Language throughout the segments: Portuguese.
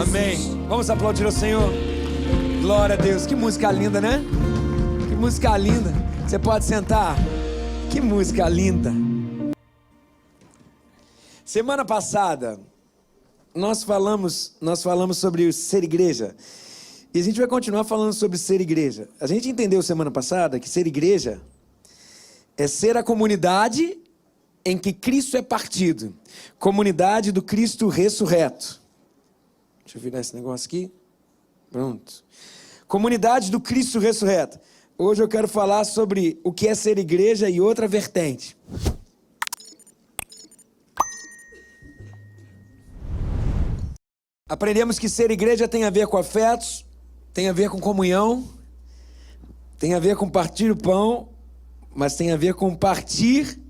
Amém. Vamos aplaudir ao Senhor. Glória a Deus. Que música linda, né? Que música linda. Você pode sentar. Que música linda. Semana passada nós falamos sobre ser igreja. E a gente vai continuar falando sobre ser igreja. A gente entendeu semana passada que ser igreja é ser a comunidade em que Cristo é partido. Comunidade do Cristo ressurreto. Deixa eu virar esse negócio aqui. Pronto. Comunidade do Cristo ressurreto. Hoje eu quero falar sobre o que é ser igreja e outra vertente. Aprendemos que ser igreja tem a ver com afetos, tem a ver com comunhão, tem a ver com partir o pão, mas tem a ver com partir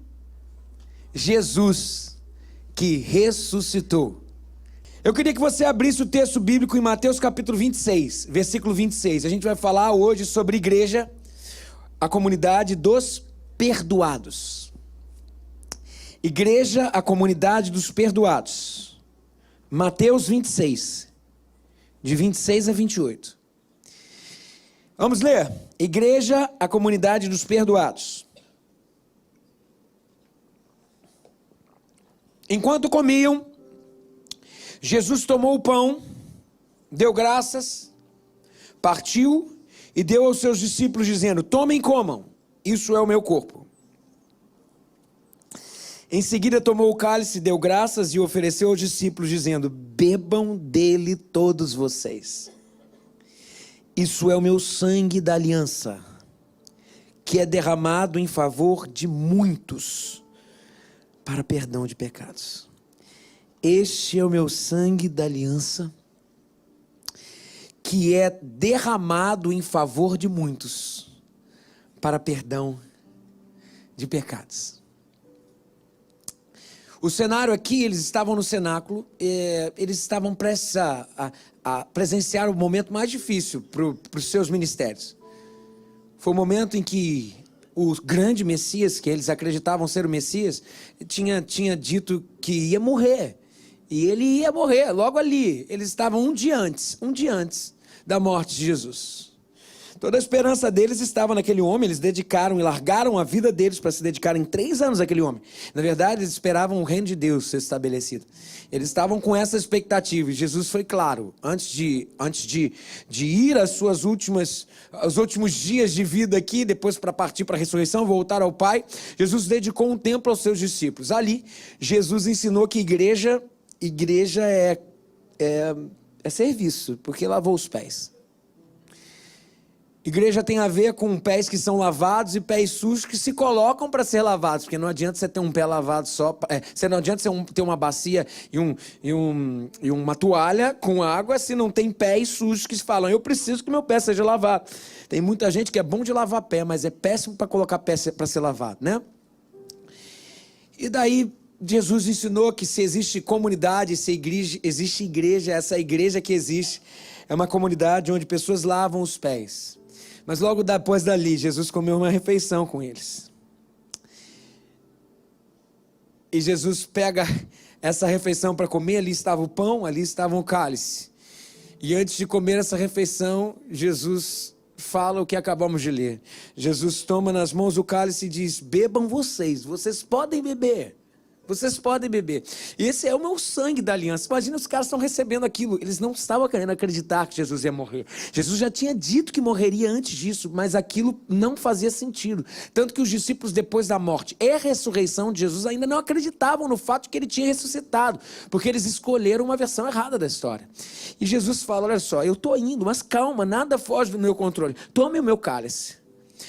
Jesus, que ressuscitou. Eu queria que você abrisse o texto bíblico em Mateus capítulo 26, versículo 26. A gente vai falar hoje sobre igreja, a comunidade dos perdoados. Igreja, a comunidade dos perdoados. Mateus 26, de 26 a 28. Vamos ler. Igreja, a comunidade dos perdoados. Enquanto comiam, Jesus tomou o pão, deu graças, partiu e deu aos seus discípulos dizendo: tomem e comam, isso é o meu corpo. Em seguida tomou o cálice, deu graças e ofereceu aos discípulos dizendo: bebam dele todos vocês. Isso é o meu sangue da aliança, que é derramado em favor de muitos para perdão de pecados. Este é o meu sangue da aliança, que é derramado em favor de muitos para perdão de pecados. O cenário aqui, eles estavam no cenáculo, eles estavam prestes a presenciar o momento mais difícil para os seus ministérios. Foi o momento em que o grande Messias, que eles acreditavam ser o Messias, tinha dito que ia morrer. E ele ia morrer logo ali. Eles estavam um dia antes da morte de Jesus. Toda a esperança deles estava naquele homem. Eles dedicaram e largaram a vida deles para se dedicarem 3 anos àquele homem. Na verdade, eles esperavam o reino de Deus ser estabelecido. Eles estavam com essa expectativa. E Jesus foi claro, antes de ir aos últimos dias de vida aqui, depois para partir para a ressurreição, voltar ao Pai, Jesus dedicou um tempo aos seus discípulos. Ali, Jesus ensinou que igreja é serviço, porque lavou os pés. Igreja tem a ver com pés que são lavados e pés sujos que se colocam para ser lavados, porque não adianta você ter um pé lavado só, não adianta você ter uma bacia e uma toalha com água se não tem pés sujos que se falam: eu preciso que meu pé seja lavado. Tem muita gente que é bom de lavar pé, mas é péssimo para colocar pé para ser lavado, né? E daí Jesus ensinou que se existe comunidade, se existe igreja, essa igreja que existe é uma comunidade onde pessoas lavam os pés. Mas logo depois dali, Jesus comeu uma refeição com eles. E Jesus pega essa refeição para comer, ali estava o pão, ali estava o cálice. E antes de comer essa refeição, Jesus fala o que acabamos de ler. Jesus toma nas mãos o cálice e diz: bebam vocês podem beber. Vocês podem beber. Esse é o meu sangue da aliança. Imagina, os caras estão recebendo aquilo. Eles não estavam querendo acreditar que Jesus ia morrer. Jesus já tinha dito que morreria antes disso, mas aquilo não fazia sentido. Tanto que os discípulos, depois da morte e ressurreição de Jesus, ainda não acreditavam no fato de que ele tinha ressuscitado, porque eles escolheram uma versão errada da história. E Jesus fala: olha só, eu estou indo, mas calma, nada foge do meu controle. Tome o meu cálice.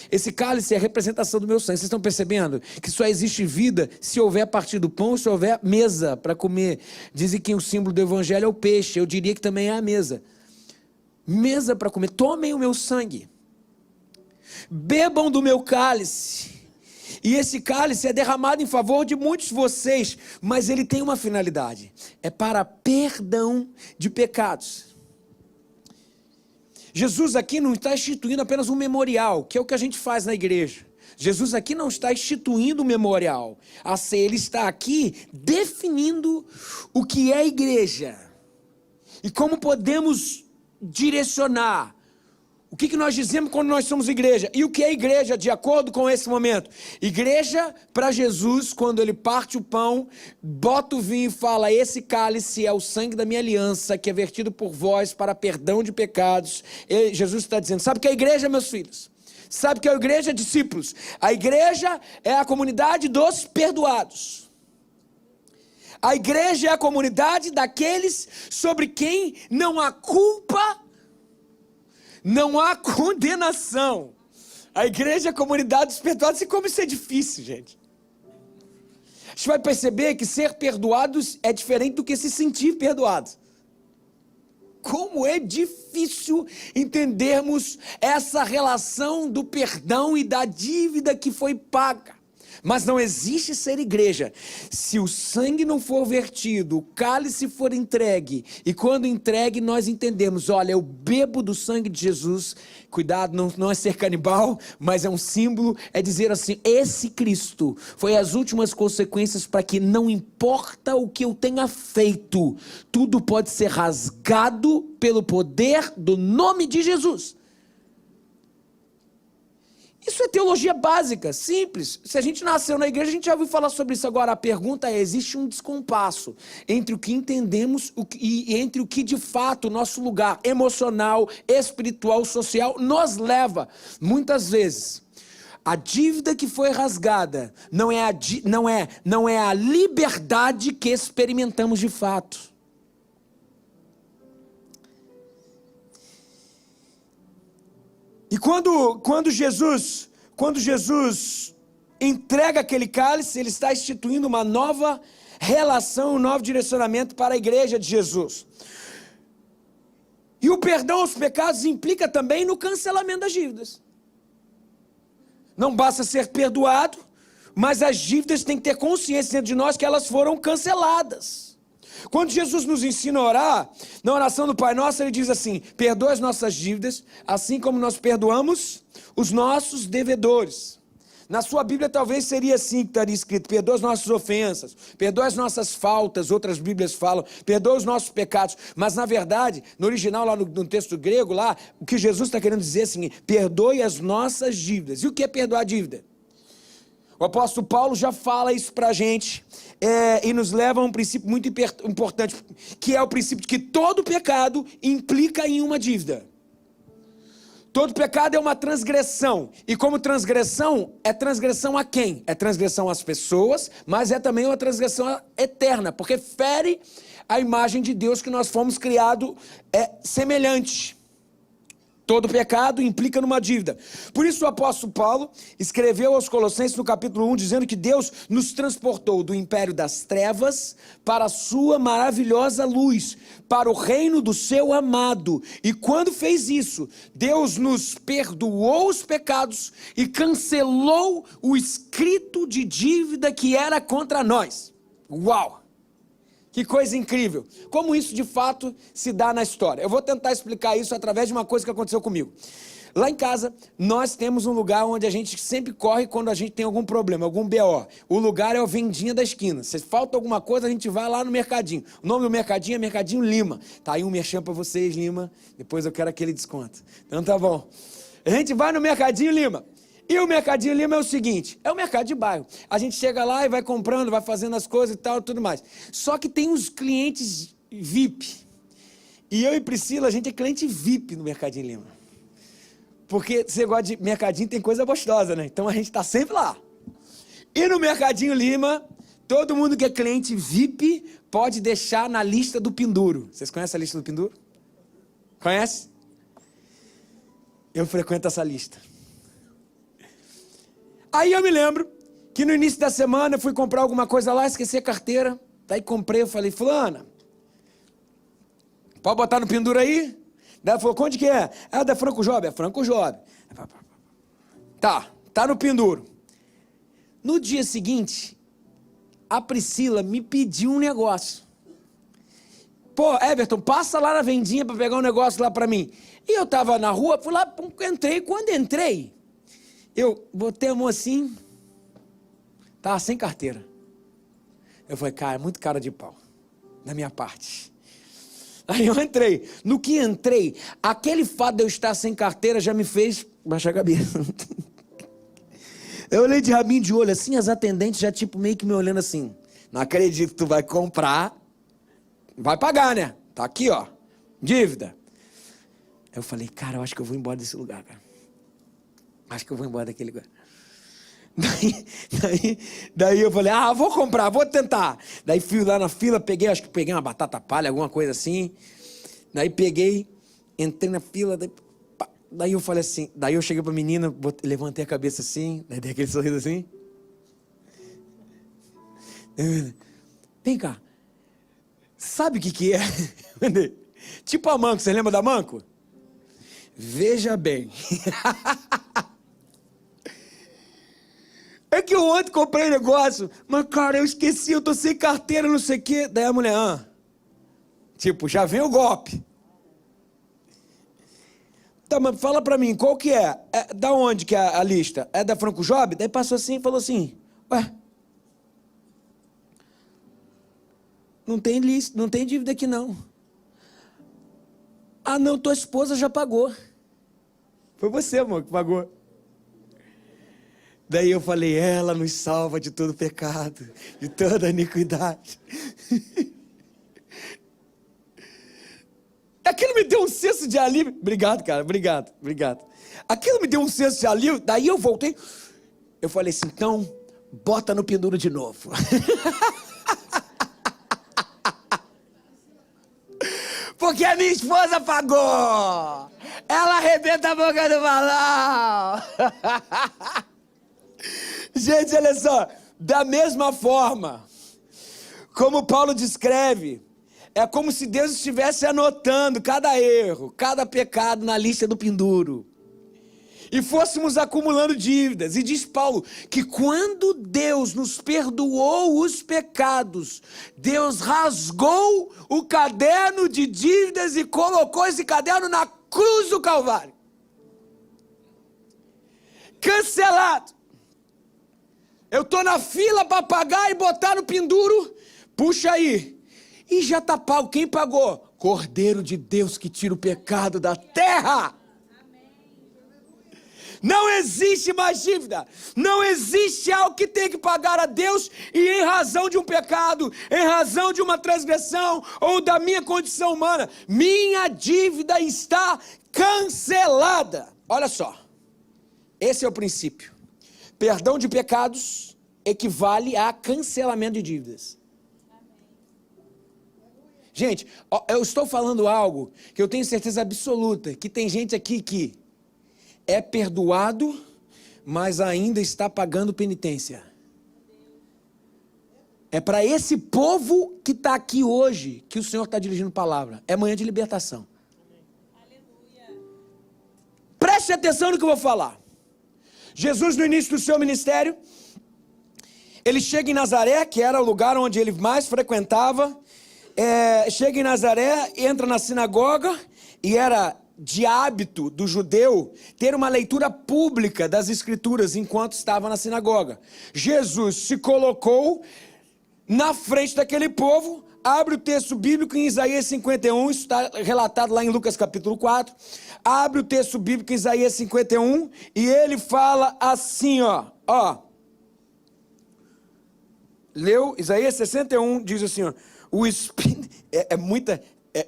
Esse cálice é a representação do meu sangue. Vocês estão percebendo que só existe vida se houver partir do pão, se houver mesa para comer. Dizem que o símbolo do evangelho é o peixe. Eu diria que também é a mesa. Mesa para comer. Tomem o meu sangue. Bebam do meu cálice. E esse cálice é derramado em favor de muitos de vocês, mas ele tem uma finalidade. É para perdão de pecados. Jesus aqui não está instituindo apenas um memorial, que é o que a gente faz na igreja. Jesus aqui não está instituindo um memorial. Ele está aqui definindo o que é igreja. E como podemos direcionar? O que nós dizemos quando nós somos igreja? E o que é igreja de acordo com esse momento? Igreja para Jesus, quando ele parte o pão, bota o vinho e fala: esse cálice é o sangue da minha aliança, que é vertido por vós para perdão de pecados. E Jesus está dizendo: sabe o que é igreja, meus filhos? Sabe o que é a igreja, discípulos? A igreja é a comunidade dos perdoados. A igreja é a comunidade daqueles sobre quem não há culpa, não há condenação. A igreja é a comunidade dos perdoados. E como isso é difícil, gente. A gente vai perceber que ser perdoados é diferente do que se sentir perdoado. Como é difícil entendermos essa relação do perdão e da dívida que foi paga. Mas não existe ser igreja se o sangue não for vertido, o cálice for entregue, e quando entregue nós entendemos: olha, eu bebo do sangue de Jesus. Cuidado, não é ser canibal, mas é um símbolo, é dizer assim: esse Cristo foi as últimas consequências para que não importa o que eu tenha feito, tudo pode ser rasgado pelo poder do nome de Jesus. Isso é teologia básica, simples. Se a gente nasceu na igreja, a gente já ouviu falar sobre isso. Agora, a pergunta é: existe um descompasso entre o que entendemos e entre o que de fato o nosso lugar emocional, espiritual, social nos leva. Muitas vezes, a dívida que foi rasgada não é a liberdade que experimentamos de fato. E quando Jesus entrega aquele cálice, ele está instituindo uma nova relação, um novo direcionamento para a igreja de Jesus. E o perdão aos pecados implica também no cancelamento das dívidas. Não basta ser perdoado, mas as dívidas têm que ter consciência dentro de nós que elas foram canceladas. Quando Jesus nos ensina a orar, na oração do Pai Nosso, ele diz assim: perdoa as nossas dívidas, assim como nós perdoamos os nossos devedores. Na sua Bíblia talvez seria assim que estaria escrito: perdoa as nossas ofensas, perdoa as nossas faltas. Outras Bíblias falam: perdoa os nossos pecados. Mas na verdade, no original, lá no texto grego, lá, o que Jesus está querendo dizer é assim: perdoe as nossas dívidas. E o que é perdoar a dívida? O apóstolo Paulo já fala isso para a gente, e nos leva a um princípio muito importante, que é o princípio de que todo pecado implica em uma dívida. Todo pecado é uma transgressão, e como transgressão, é transgressão a quem? É transgressão às pessoas, mas é também uma transgressão eterna, porque fere a imagem de Deus que nós fomos criados semelhante. Todo pecado implica numa dívida. Por isso o apóstolo Paulo escreveu aos Colossenses no capítulo 1, dizendo que Deus nos transportou do império das trevas para a sua maravilhosa luz, para o reino do seu amado. E quando fez isso, Deus nos perdoou os pecados e cancelou o escrito de dívida que era contra nós. Uau! Que coisa incrível. Como isso de fato se dá na história? Eu vou tentar explicar isso através de uma coisa que aconteceu comigo. Lá em casa, nós temos um lugar onde a gente sempre corre quando a gente tem algum problema, algum BO. O lugar é o Vendinha da Esquina. Se falta alguma coisa, a gente vai lá no Mercadinho. O nome do Mercadinho é Mercadinho Lima. Tá aí um merchan pra vocês, Lima. Depois eu quero aquele desconto. Então tá bom. A gente vai no Mercadinho Lima. E o Mercadinho Lima é o seguinte: é o mercado de bairro. A gente chega lá e vai comprando, vai fazendo as coisas e tal, tudo mais. Só que tem os clientes VIP. E eu e Priscila, a gente é cliente VIP no Mercadinho Lima. Porque você gosta de mercadinho, tem coisa gostosa, né? Então a gente está sempre lá. E no Mercadinho Lima, todo mundo que é cliente VIP pode deixar na lista do Penduro. Vocês conhecem a lista do Penduro? Conhece? Eu frequento essa lista. Aí eu me lembro que no início da semana eu fui comprar alguma coisa lá, esqueci a carteira. Daí comprei, eu falei: fulana, pode botar no penduro aí? Daí ela falou: onde que é? É da Franco Job. É Franco Job. Tá no penduro. No dia seguinte, a Priscila me pediu um negócio. Pô, Everton, passa lá na vendinha para pegar um negócio lá para mim. E eu tava na rua, fui lá, entrei. Quando entrei, eu botei a mão assim, tava sem carteira. Eu falei: cara, muito cara de pau, da minha parte. Aí eu entrei. No que entrei, aquele fato de eu estar sem carteira já me fez baixar a cabeça. Eu olhei de rabinho de olho assim, as atendentes já tipo meio que me olhando assim. Não acredito que tu vai comprar. Vai pagar, né? Tá aqui, ó. Dívida. Aí eu falei, cara, eu acho que eu vou embora desse lugar, cara. Acho que eu vou embora daquele lugar. Daí eu falei, vou comprar, vou tentar. Daí fui lá na fila, acho que peguei uma batata palha, alguma coisa assim. Daí peguei, entrei na fila, daí eu falei assim, daí eu cheguei pra menina, levantei a cabeça assim, daí dei aquele sorriso assim. Vem cá, sabe o que é? Tipo a Manco, você lembra da Manco? Veja bem. É que eu ontem comprei negócio, mas cara, eu esqueci, eu tô sem carteira, não sei o quê. Daí a mulher, tipo, já vem o golpe. Tá, mas fala pra mim, qual que é? Da onde que é a lista? É da Franco Job? Daí passou assim e falou assim, ué, não tem lista, não tem dívida aqui não. Ah não, tua esposa já pagou. Foi você, amor, que pagou. Daí eu falei, ela nos salva de todo pecado, de toda iniquidade. Aquilo me deu um senso de alívio. Obrigado, cara, obrigado. Aquilo me deu um senso de alívio, daí eu voltei. Eu falei assim, então, bota no penduro de novo. Porque a minha esposa pagou. Ela arrebenta a boca do balão. Gente, olha só, da mesma forma, como Paulo descreve, é como se Deus estivesse anotando cada erro, cada pecado na lista do penduro, e fôssemos acumulando dívidas. E diz Paulo que quando Deus nos perdoou os pecados, Deus rasgou o caderno de dívidas e colocou esse caderno na cruz do Calvário. Cancelado. Eu estou na fila para pagar e botar no penduro. Puxa aí. E já está pago. Quem pagou? Cordeiro de Deus que tira o pecado da terra. Não existe mais dívida. Não existe algo que tem que pagar a Deus e em razão de um pecado, em razão de uma transgressão ou da minha condição humana. Minha dívida está cancelada. Olha só. Esse é o princípio. Perdão de pecados equivale a cancelamento de dívidas. Gente, eu estou falando algo que eu tenho certeza absoluta, que tem gente aqui que é perdoado, mas ainda está pagando penitência. É para esse povo que está aqui hoje que o Senhor está dirigindo palavra. É manhã de libertação. Preste atenção no que eu vou falar. Jesus, no início do seu ministério, ele chega em Nazaré, que era o lugar onde ele mais frequentava. Chega em Nazaré, entra na sinagoga, e era de hábito do judeu ter uma leitura pública das escrituras enquanto estava na sinagoga. Jesus se colocou na frente daquele povo, abre o texto bíblico em Isaías 51, isso está relatado lá em Lucas capítulo 4, abre o texto bíblico em Isaías 51, e ele fala assim, leu Isaías 61, diz assim, o Espírito,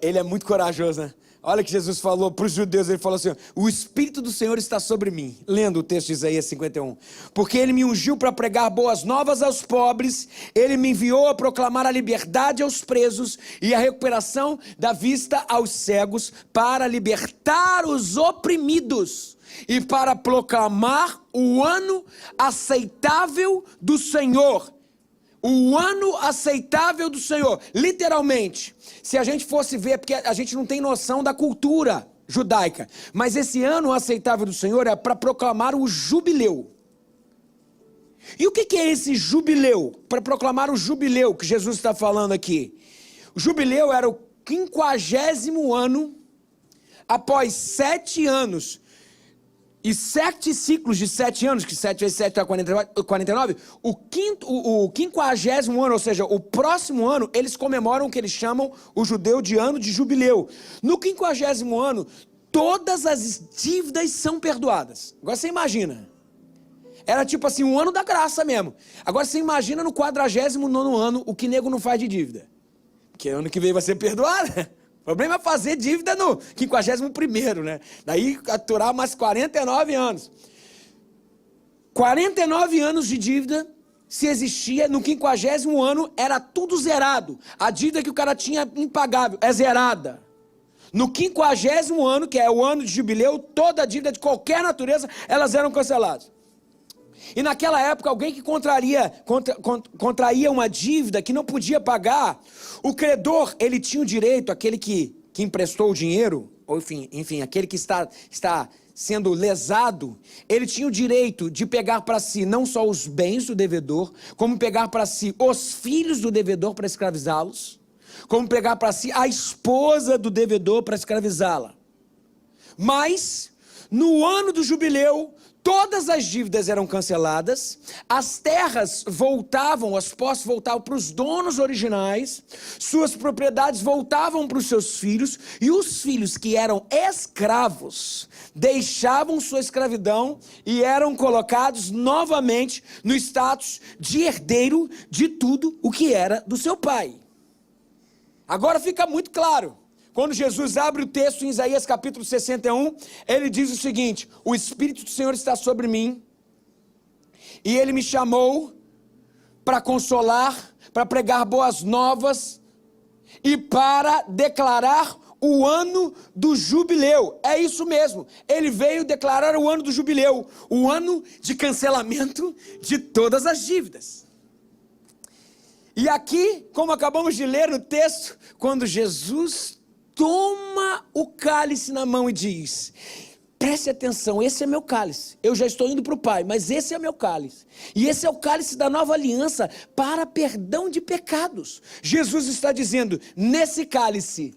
ele é muito corajoso, né? Olha que Jesus falou para os judeus, ele falou assim, o Espírito do Senhor está sobre mim, lendo o texto de Isaías 51, porque ele me ungiu para pregar boas novas aos pobres, ele me enviou a proclamar a liberdade aos presos e a recuperação da vista aos cegos, para libertar os oprimidos e para proclamar o ano aceitável do Senhor. O ano aceitável do Senhor, literalmente, se a gente fosse ver, porque a gente não tem noção da cultura judaica, mas esse ano aceitável do Senhor é para proclamar o jubileu. E o que é esse jubileu? Para proclamar o jubileu que Jesus está falando aqui. O jubileu era o 50º ano, após 7 anos E 7 ciclos de 7 anos, que 7 vezes 7 dá 49, o 50º ano, ou seja, o próximo ano, eles comemoram o que eles chamam o judeu de ano de jubileu. No 50º ano, todas as dívidas são perdoadas. Agora você imagina. Era tipo assim, um ano da graça mesmo. Agora você imagina no 49º ano o que nego não faz de dívida. Porque ano que vem vai ser perdoado. O problema é fazer dívida no 51º, né? Daí aturar mais 49 anos. 49 anos de dívida, se existia, no 50º ano era tudo zerado. A dívida que o cara tinha impagável é zerada. No 50º ano, que é o ano de jubileu, toda a dívida de qualquer natureza, elas eram canceladas. E naquela época, alguém que contraía uma dívida que não podia pagar, o credor, ele tinha o direito, aquele que emprestou o dinheiro, ou enfim, aquele que está sendo lesado, ele tinha o direito de pegar para si não só os bens do devedor, como pegar para si os filhos do devedor para escravizá-los, como pegar para si a esposa do devedor para escravizá-la. Mas, no ano do jubileu, todas as dívidas eram canceladas, as terras voltavam, as posses voltavam para os donos originais, suas propriedades voltavam para os seus filhos, e os filhos que eram escravos deixavam sua escravidão e eram colocados novamente no status de herdeiro de tudo o que era do seu pai. Agora fica muito claro. Quando Jesus abre o texto em Isaías capítulo 61, ele diz o seguinte: o Espírito do Senhor está sobre mim, e ele me chamou para consolar, para pregar boas novas, e para declarar o ano do jubileu. É isso mesmo, ele veio declarar o ano do jubileu, o ano de cancelamento de todas as dívidas. E aqui, como acabamos de ler no texto, quando Jesus toma o cálice na mão e diz: preste atenção, esse é meu cálice, eu já estou indo para o Pai, mas esse é meu cálice, e esse é o cálice da nova aliança para perdão de pecados. Jesus está dizendo, nesse cálice,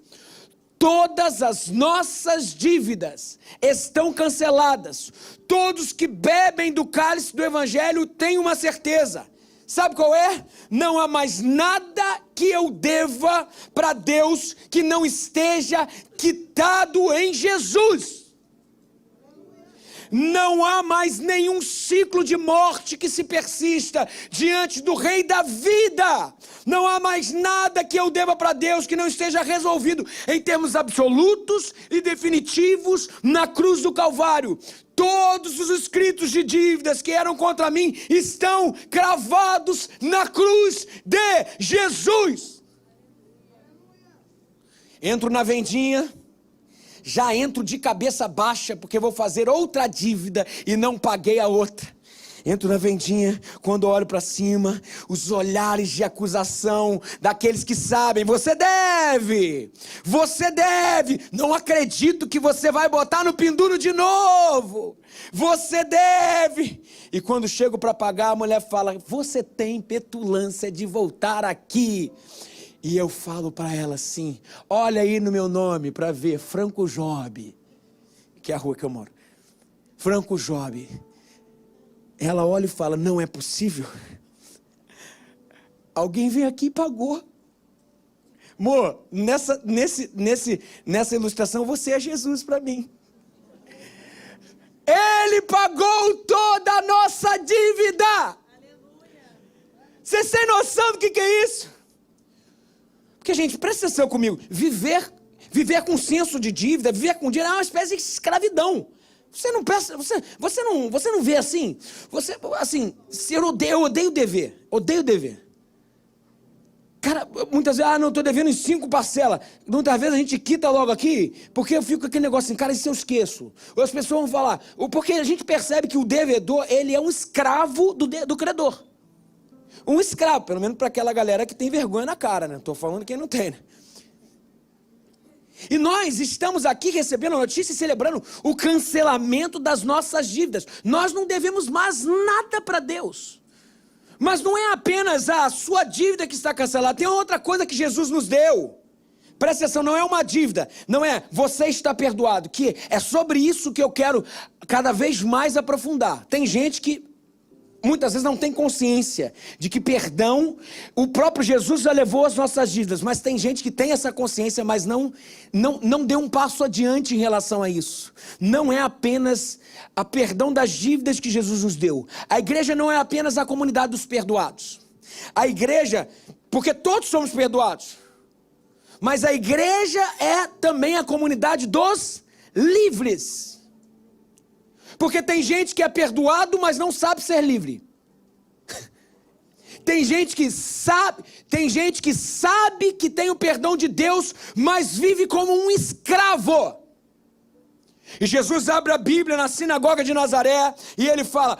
todas as nossas dívidas estão canceladas. Todos que bebem do cálice do Evangelho têm uma certeza. Sabe qual é? Não há mais nada que eu deva para Deus que não esteja quitado em Jesus. Não há mais nenhum ciclo de morte que se persista diante do Rei da vida. Não há mais nada que eu deva para Deus que não esteja resolvido em termos absolutos e definitivos na cruz do Calvário. Todos os escritos de dívidas que eram contra mim estão cravados na cruz de Jesus. Entro na vendinha, já entro de cabeça baixa, porque vou fazer outra dívida e não paguei a outra. Entro na vendinha, quando olho para cima, os olhares de acusação daqueles que sabem, você deve, não acredito que você vai botar no penduro de novo, você deve. E quando chego para pagar, a mulher fala, você tem petulância de voltar aqui. E eu falo para ela assim, olha aí no meu nome para ver, Franco Job, que é a rua que eu moro, Franco Job. Ela olha e fala, não é possível. Alguém veio aqui e pagou. Amor, nessa ilustração você é Jesus para mim. Ele pagou toda a nossa dívida. Vocês têm noção do que é isso? Porque, gente, presta atenção comigo. Viver com senso de dívida, viver com dinheiro é uma espécie de escravidão. Você não pensa, você não vê assim? Eu odeio dever. Odeio dever. Cara, muitas vezes, não, estou devendo em 5 parcelas. Muitas vezes a gente quita logo aqui, porque eu fico com aquele negócio assim, cara, e se eu esqueço? Ou as pessoas vão falar, porque a gente percebe que o devedor, ele é um escravo do credor. Um escravo, pelo menos para aquela galera que tem vergonha na cara, né? Estou falando quem não tem, né? E nós estamos aqui recebendo a notícia e celebrando o cancelamento das nossas dívidas. Nós não devemos mais nada para Deus. Mas não é apenas a sua dívida que está cancelada. Tem outra coisa que Jesus nos deu. Presta atenção, não é uma dívida, não é você está perdoado, que é sobre isso que eu quero cada vez mais aprofundar. Tem gente que muitas vezes não tem consciência de que perdão, o próprio Jesus já levou as nossas dívidas, mas tem gente que tem essa consciência, mas não deu um passo adiante em relação a isso. Não é apenas a perdão das dívidas que Jesus nos deu. A igreja não é apenas a comunidade dos perdoados. A igreja, porque todos somos perdoados, mas a igreja é também a comunidade dos livres. Porque tem gente que é perdoado, mas não sabe ser livre. Tem gente que sabe que tem o perdão de Deus, mas vive como um escravo. E Jesus abre a Bíblia na sinagoga de Nazaré e ele fala: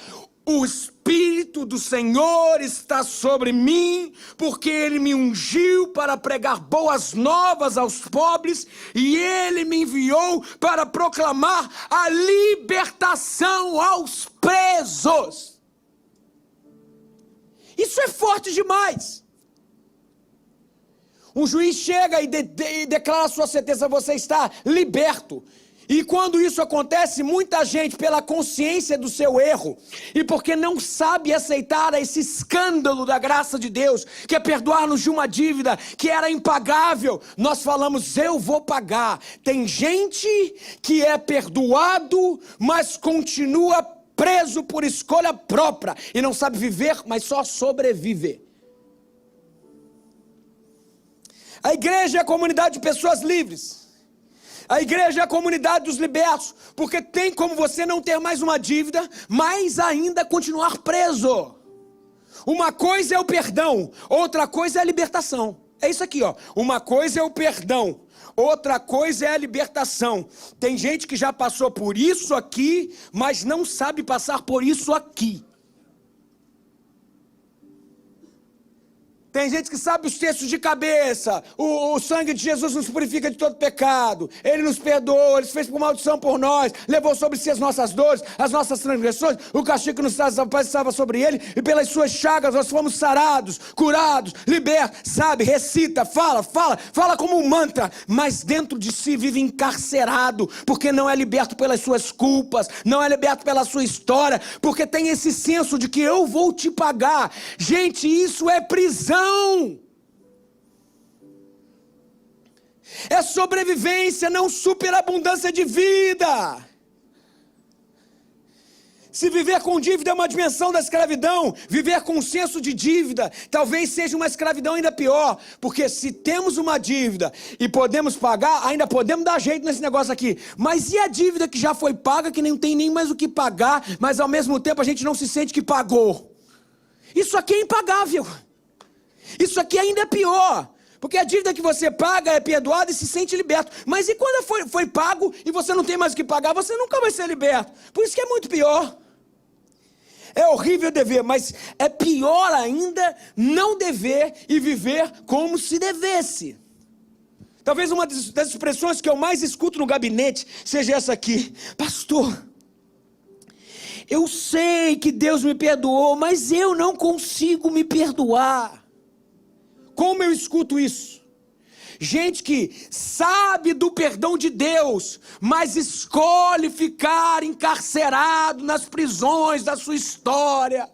o Espírito do Senhor está sobre mim, porque Ele me ungiu para pregar boas novas aos pobres, e Ele me enviou para proclamar a libertação aos presos. Isso é forte demais. Um juiz chega e declara a sua sentença: você está liberto. E quando isso acontece, muita gente, pela consciência do seu erro, e porque não sabe aceitar esse escândalo da graça de Deus, que é perdoar-nos de uma dívida que era impagável, nós falamos: eu vou pagar. Tem gente que é perdoado, mas continua preso por escolha própria, e não sabe viver, mas só sobreviver. A igreja é a comunidade de pessoas livres. A igreja é a comunidade dos libertos, porque tem como você não ter mais uma dívida, mas ainda continuar preso. Uma coisa é o perdão, outra coisa é a libertação. É isso aqui, ó. Uma coisa é o perdão, outra coisa é a libertação. Tem gente que já passou por isso aqui, mas não sabe passar por isso aqui. Tem gente que sabe os textos de cabeça. O sangue de Jesus nos purifica de todo pecado. Ele nos perdoou, Ele fez por maldição por nós, levou sobre si as nossas dores, as nossas transgressões. O castigo que nos traz a paz estava sobre Ele, e pelas suas chagas nós fomos sarados, curados, libertos. Sabe, recita, fala como um mantra, mas dentro de si vive encarcerado, porque não é liberto pelas suas culpas, não é liberto pela sua história, porque tem esse senso de que eu vou te pagar. Gente, isso é prisão. É sobrevivência, não superabundância de vida. Se viver com dívida é uma dimensão da escravidão, viver com um senso de dívida talvez seja uma escravidão ainda pior, porque se temos uma dívida e podemos pagar, ainda podemos dar jeito nesse negócio aqui, mas e a dívida que já foi paga, que não tem nem mais o que pagar, mas ao mesmo tempo a gente não se sente que pagou? Isso aqui é impagável. Isso aqui ainda é pior, porque a dívida que você paga é perdoada e se sente liberto. Mas e quando foi pago e você não tem mais o que pagar, você nunca vai ser liberto. Por isso que é muito pior. É horrível dever, mas é pior ainda não dever e viver como se devesse. Talvez uma das expressões que eu mais escuto no gabinete seja essa aqui: pastor, eu sei que Deus me perdoou, mas eu não consigo me perdoar. Como eu escuto isso? Gente que sabe do perdão de Deus, mas escolhe ficar encarcerado nas prisões da sua história,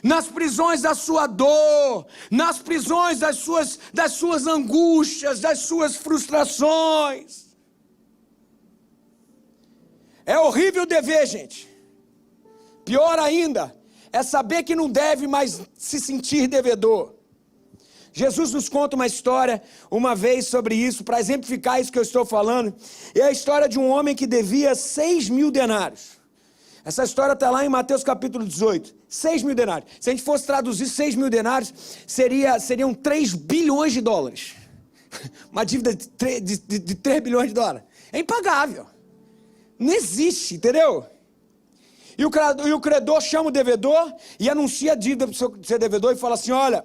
nas prisões da sua dor, nas prisões das suas angústias, das suas frustrações. É horrível dever, gente. Pior ainda é saber que não deve, mas se sentir devedor. Jesus nos conta uma história uma vez sobre isso, para exemplificar isso que eu estou falando. É a história de um homem que devia 6.000 denários. Essa história está lá em Mateus capítulo 18. 6.000 denários. Se a gente fosse traduzir 6.000 denários, seriam 3 bilhões de dólares. Uma dívida de 3 bilhões de dólares. É impagável. Não existe, entendeu? E o credor chama o devedor e anuncia a dívida para o seu devedor e fala assim: olha,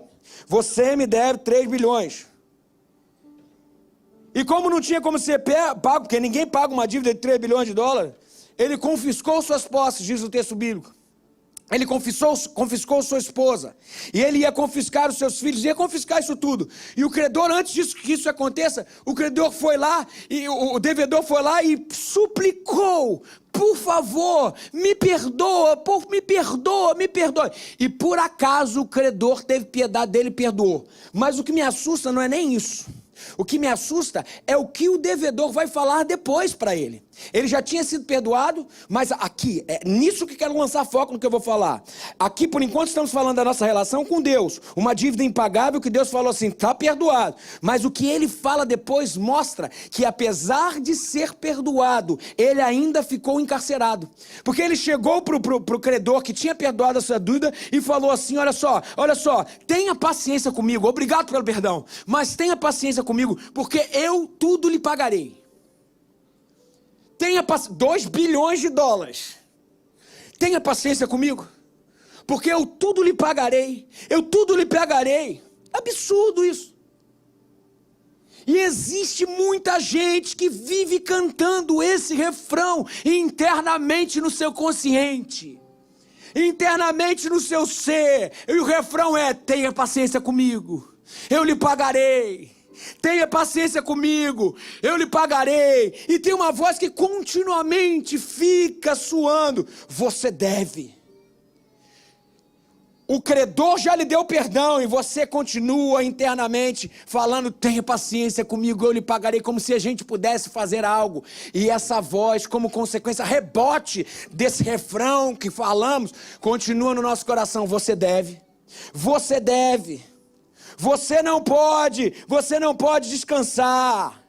você me deve 3 bilhões. E como não tinha como ser pago, porque ninguém paga uma dívida de 3 bilhões de dólares, ele confiscou suas posses, diz o texto bíblico. Ele confiscou sua esposa. E ele ia confiscar os seus filhos, ia confiscar isso tudo. E o credor, antes disso que isso aconteça, o credor foi lá, e o devedor foi lá e suplicou: por favor, me perdoa, me perdoa. E por acaso o credor teve piedade dele e perdoou. Mas o que me assusta não é nem isso. O que me assusta é o que o devedor vai falar depois para ele. Ele já tinha sido perdoado, mas aqui, é nisso que quero lançar foco no que eu vou falar. Aqui, por enquanto, estamos falando da nossa relação com Deus. Uma dívida impagável que Deus falou assim, está perdoado. Mas o que ele fala depois mostra que, apesar de ser perdoado, ele ainda ficou encarcerado. Porque ele chegou para o credor que tinha perdoado a sua dívida e falou assim, olha só, tenha paciência comigo, obrigado pelo perdão, mas tenha paciência comigo, porque eu tudo lhe pagarei. Tenha 2 bilhões de dólares. Tenha paciência comigo, porque eu tudo lhe pagarei. Eu tudo lhe pagarei. Absurdo isso. E existe muita gente que vive cantando esse refrão internamente no seu consciente, internamente no seu ser. E o refrão é: tenha paciência comigo, eu lhe pagarei. Tenha paciência comigo, eu lhe pagarei. E tem uma voz que continuamente fica suando: você deve. O credor já lhe deu perdão e você continua internamente falando: tenha paciência comigo, eu lhe pagarei, como se a gente pudesse fazer algo. E essa voz, como consequência, rebote desse refrão que falamos, continua no nosso coração: você deve, você deve. Você não pode descansar.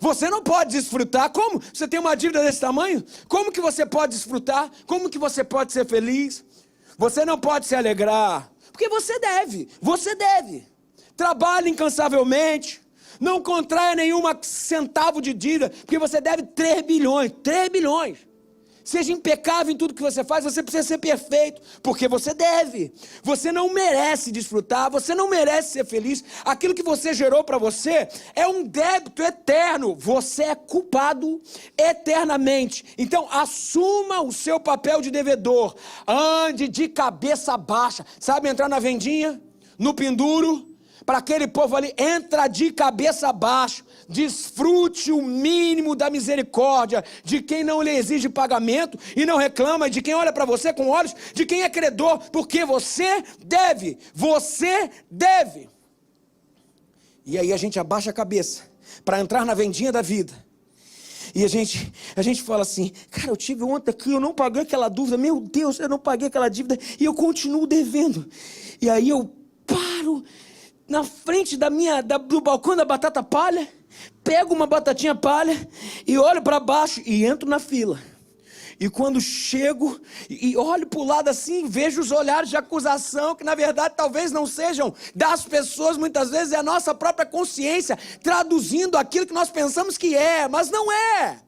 Você não pode desfrutar. Como? Você tem uma dívida desse tamanho? Como que você pode desfrutar? Como que você pode ser feliz? Você não pode se alegrar, porque você deve. Trabalhe incansavelmente. Não contraia nenhum centavo de dívida, porque você deve 3 bilhões. Seja impecável em tudo que você faz. Você precisa ser perfeito, porque você deve. Você não merece desfrutar, você não merece ser feliz. Aquilo que você gerou para você é um débito eterno. Você é culpado eternamente. Então assuma o seu papel de devedor. Ande de cabeça baixa. Sabe entrar na vendinha, no penduro? Para aquele povo ali, entra de cabeça baixa. Desfrute o mínimo da misericórdia de quem não lhe exige pagamento e não reclama, de quem olha para você com olhos de quem é credor, porque você deve. E aí a gente abaixa a cabeça para entrar na vendinha da vida. E a gente fala assim: cara, eu tive ontem aqui, eu não paguei aquela dúvida, meu Deus, eu não paguei aquela dívida e eu continuo devendo. E aí eu paro na frente do balcão da batata palha, pego uma batatinha palha e olho para baixo e entro na fila. E quando chego e olho para o lado assim, vejo os olhares de acusação, que na verdade talvez não sejam das pessoas, muitas vezes é a nossa própria consciência traduzindo aquilo que nós pensamos que é, mas não é.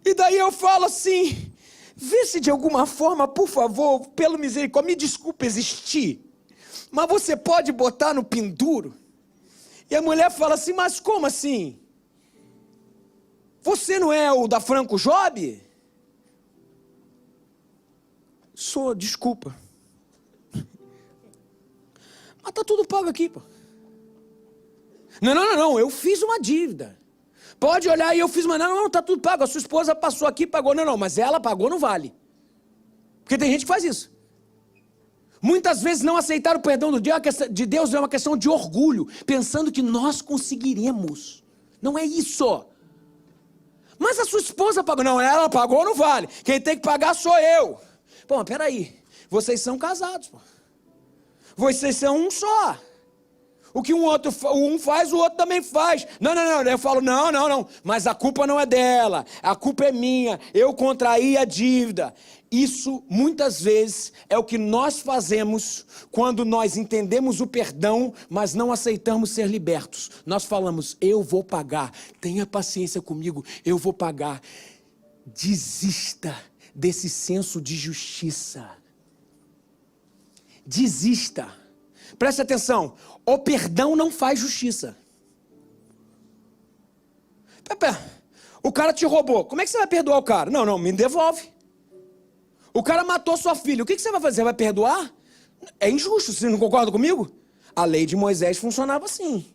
E daí eu falo assim: vê se de alguma forma, por favor, pelo misericórdia, me desculpe existir, mas você pode botar no penduro? E a mulher fala assim: mas como assim? Você não é o da Franco Job? Sou, desculpa. Mas tá tudo pago aqui, pô. Não, eu fiz uma dívida. Pode olhar aí, eu fiz uma... Não, tá tudo pago. A sua esposa passou aqui e pagou. Não, mas ela pagou, não vale. Porque tem gente que faz isso. Muitas vezes não aceitar o perdão de Deus é uma questão de orgulho, pensando que nós conseguiremos. Não é isso. Mas a sua esposa pagou. Não, ela pagou, não vale. Quem tem que pagar sou eu. Pô, mas peraí. Vocês são casados, pô. Vocês são um só. O que um faz, o outro também faz. Não. Eu falo, não. Mas a culpa não é dela. A culpa é minha. Eu contraí a dívida. Isso, muitas vezes, é o que nós fazemos quando nós entendemos o perdão, mas não aceitamos ser libertos. Nós falamos: eu vou pagar. Tenha paciência comigo, eu vou pagar. Desista desse senso de justiça. Desista. Preste atenção. O perdão não faz justiça. O cara te roubou. Como é que você vai perdoar o cara? Não, me devolve. O cara matou sua filha. O que você vai fazer? Vai perdoar? É injusto. Você não concorda comigo? A lei de Moisés funcionava assim.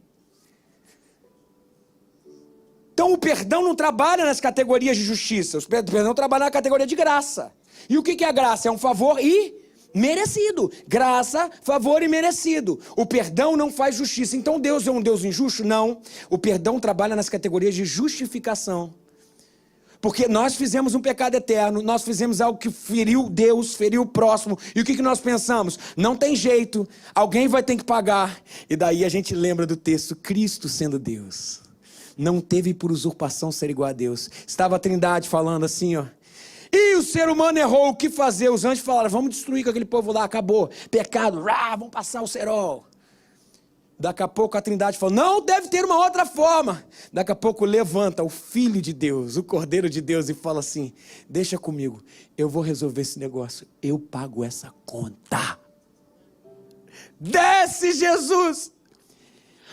Então o perdão não trabalha nas categorias de justiça. O perdão trabalha na categoria de graça. E o que é a graça? É um favor e merecido. Graça, favor e merecido. O perdão não faz justiça. Então Deus é um Deus injusto? Não. O perdão trabalha nas categorias de justificação. Porque nós fizemos um pecado eterno, nós fizemos algo que feriu Deus, feriu o próximo. E o que nós pensamos? Não tem jeito, alguém vai ter que pagar. E daí a gente lembra do texto, Cristo sendo Deus. Não teve por usurpação ser igual a Deus. Estava a Trindade falando assim, ó. E o ser humano errou, o que fazer? Os anjos falaram, vamos destruir com aquele povo lá, acabou. Pecado, vamos passar o cerol. Daqui a pouco a Trindade falou, não, deve ter uma outra forma. Daqui a pouco levanta o Filho de Deus, o Cordeiro de Deus e fala assim, deixa comigo, eu vou resolver esse negócio, eu pago essa conta. Desce Jesus!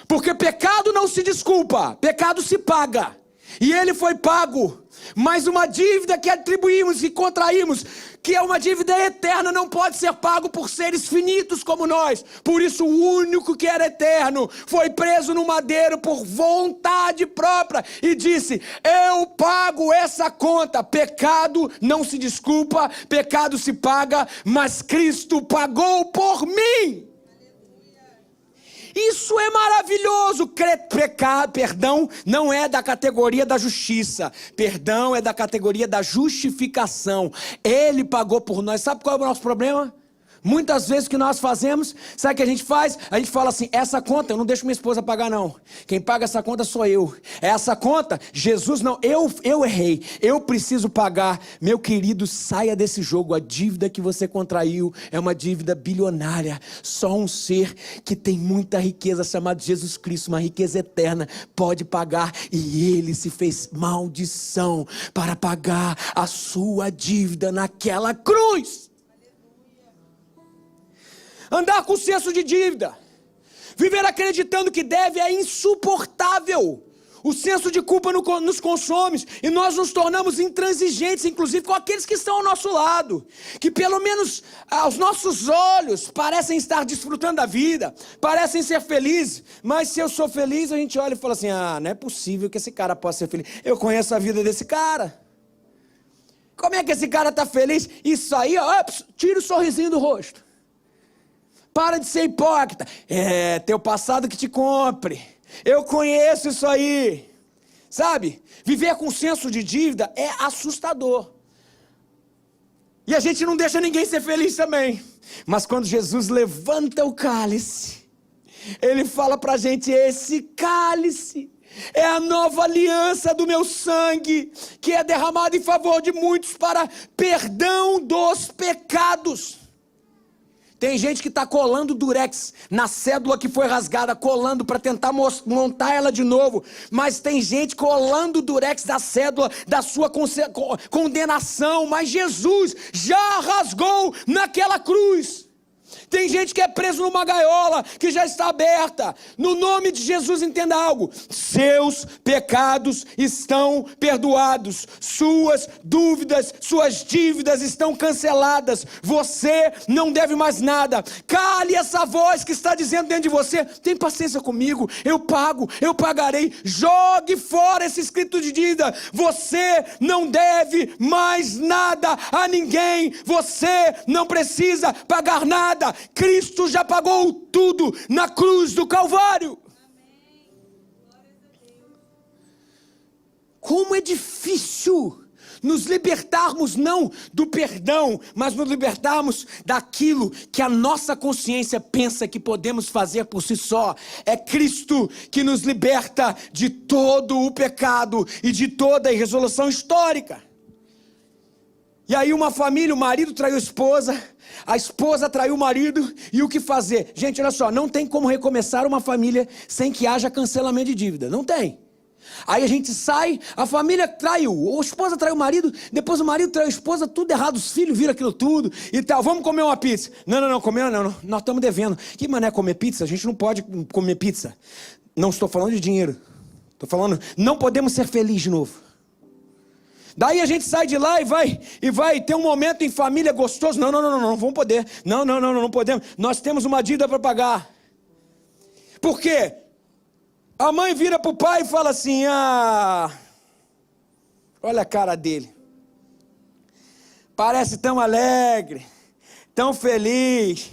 Porque pecado não se desculpa, pecado se paga. E ele foi pago. Mas uma dívida que atribuímos e contraímos, que é uma dívida eterna, não pode ser pago por seres finitos como nós. Por isso o único que era eterno foi preso no madeiro por vontade própria e disse, eu pago essa conta. Pecado não se desculpa, pecado se paga, mas Cristo pagou por mim. Isso é maravilhoso. Perdão não é da categoria da justiça. Perdão é da categoria da justificação. Ele pagou por nós. Sabe qual é o nosso problema? Muitas vezes o que nós fazemos, sabe o que a gente faz? A gente fala assim, essa conta eu não deixo minha esposa pagar não. Quem paga essa conta sou eu. Essa conta, Jesus não, eu errei. Eu preciso pagar. Meu querido, saia desse jogo. A dívida que você contraiu é uma dívida bilionária. Só um ser que tem muita riqueza, chamado Jesus Cristo, uma riqueza eterna, pode pagar. E ele se fez maldição para pagar a sua dívida naquela cruz. Andar com senso de dívida, viver acreditando que deve é insuportável. O senso de culpa nos consome e nós nos tornamos intransigentes, inclusive com aqueles que estão ao nosso lado, que pelo menos aos nossos olhos parecem estar desfrutando da vida, parecem ser felizes, mas se eu sou feliz a gente olha e fala assim, não é possível que esse cara possa ser feliz, eu conheço a vida desse cara. Como é que esse cara está feliz? Isso aí, tira o sorrisinho do rosto. Para de ser hipócrita. É teu passado que te compre. Eu conheço isso aí. Sabe? Viver com senso de dívida é assustador. E a gente não deixa ninguém ser feliz também. Mas quando Jesus levanta o cálice, ele fala pra gente, esse cálice é a nova aliança do meu sangue, que é derramado em favor de muitos para perdão dos pecados. Tem gente que está colando durex na cédula que foi rasgada, colando para tentar montar ela de novo. Mas tem gente colando durex da cédula da sua condenação. Mas Jesus já rasgou naquela cruz. Tem gente que é preso numa gaiola que já está aberta. No nome de Jesus, entenda algo. Seus pecados estão perdoados. Suas dúvidas, suas dívidas estão canceladas. Você não deve mais nada. Cale essa voz que está dizendo dentro de você, tem paciência comigo, eu pago, eu pagarei. Jogue fora esse escrito de dívida. Você não deve mais nada a ninguém. Você não precisa pagar nada. Cristo já pagou tudo na cruz do Calvário. Como é difícil nos libertarmos não do perdão, mas nos libertarmos daquilo que a nossa consciência pensa que podemos fazer por si só. É Cristo que nos liberta de todo o pecado e de toda a irresolução histórica. E aí uma família, o marido traiu a esposa traiu o marido, e o que fazer? Gente, olha só, não tem como recomeçar uma família sem que haja cancelamento de dívida, não tem. Aí a gente sai, a família traiu, a esposa traiu o marido, depois o marido traiu a esposa, tudo errado, os filhos viram aquilo tudo e tal, vamos comer uma pizza. Não, comer não, nós estamos devendo. Que mané comer pizza? A gente não pode comer pizza. Não estou falando de dinheiro, estou falando, não podemos ser felizes de novo. Daí a gente sai de lá e vai ter um momento em família gostoso. Não vamos poder. Não podemos. Nós temos uma dívida para pagar. Por quê? A mãe vira para o pai e fala assim: olha a cara dele. Parece tão alegre, tão feliz,